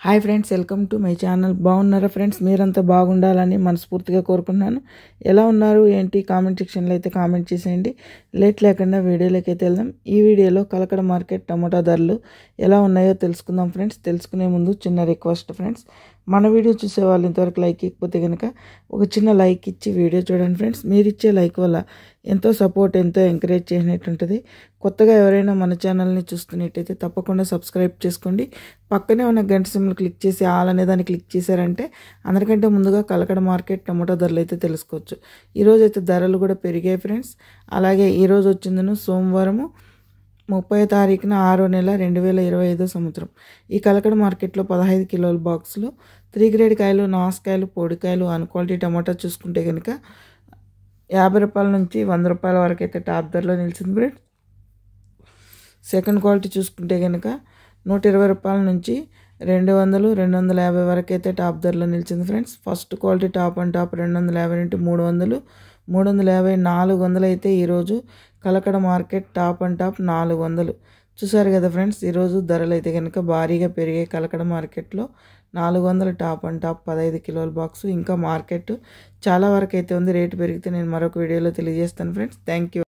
Hi friends, welcome to my channel. బాగున్నారా friends? మీరంతా బాగుండాలని మనస్ఫూర్తిగా కోరుకుంటున్నాను. ఎలా ఉన్నారు ఏంటి కామెంట్ సెక్షన్లో అయితే కామెంట్ చేసేయండి. లేట్ లేకుండా వీడియోలోకి అయితే వెళ్దాం. ఈ వీడియోలో కలకడ మార్కెట్ టమాటా ధరలు ఎలా ఉన్నాయో తెలుసుకుందాం ఫ్రెండ్స్. తెలుసుకునే ముందు చిన్న రిక్వెస్ట్ ఫ్రెండ్స్, మన వీడియో చూసే వాళ్ళు ఇంతవరకు లైక్ ఇవ్వకపోతే కనుక ఒక చిన్న లైక్ ఇచ్చి వీడియో చూడండి ఫ్రెండ్స్. మీరు ఇచ్చే లైక్ వల్ల ఎంతో సపోర్ట్, ఎంతో ఎంకరేజ్ చేసినట్టుంటుంది. కొత్తగా ఎవరైనా మన ఛానల్ని చూస్తున్నట్టయితే తప్పకుండా సబ్స్క్రైబ్ చేసుకోండి. పక్కనే ఉన్న గంట సింబల్ క్లిక్ చేసి ఆల్ అనే దాన్ని క్లిక్ చేశారంటే అందరికంటే ముందుగా కలకడ మార్కెట్ టమాటా ధరలు అయితే తెలుసుకోవచ్చు. ఈరోజు అయితే ధరలు కూడా పెరిగాయి ఫ్రెండ్స్. అలాగే ఈరోజు వచ్చిందను సోమవారము 30వ తారీఖున 6వ నెల 2025 సంవత్సరం. ఈ కలకడ మార్కెట్లో 15 కిలోల బాక్సులు 3 గ్రేడ్ కాయలు, నాసుకాయలు, పొడికాయలు, అన్ క్వాలిటీ టమాటా చూసుకుంటే కనుక 50 రూపాయల నుంచి 100 రూపాయల వరకు అయితే టాప్ ధరలో నిలిచింది ఫ్రెండ్స్. సెకండ్ క్వాలిటీ చూసుకుంటే కనుక 120 రూపాయల నుంచి 200, 250 వరకు అయితే టాప్ ధరలో నిలిచింది friends. First quality top and top 250 నుండి 300, 350, 400 అయితే ఈరోజు Kalakada market top and top 400. చూసారు కదా ఫ్రెండ్స్, ఈరోజు ధరలు అయితే కనుక భారీగా పెరిగాయి. కలకడ మార్కెట్లో 400 టాప్ అండ్ టాప్ 15 కిలోల బాక్సు. ఇంకా మార్కెట్ చాలా వరకు అయితే ఉంది. రేటు పెరిగితే నేను మరొక వీడియోలో తెలియజేస్తాను ఫ్రెండ్స్. Thank you.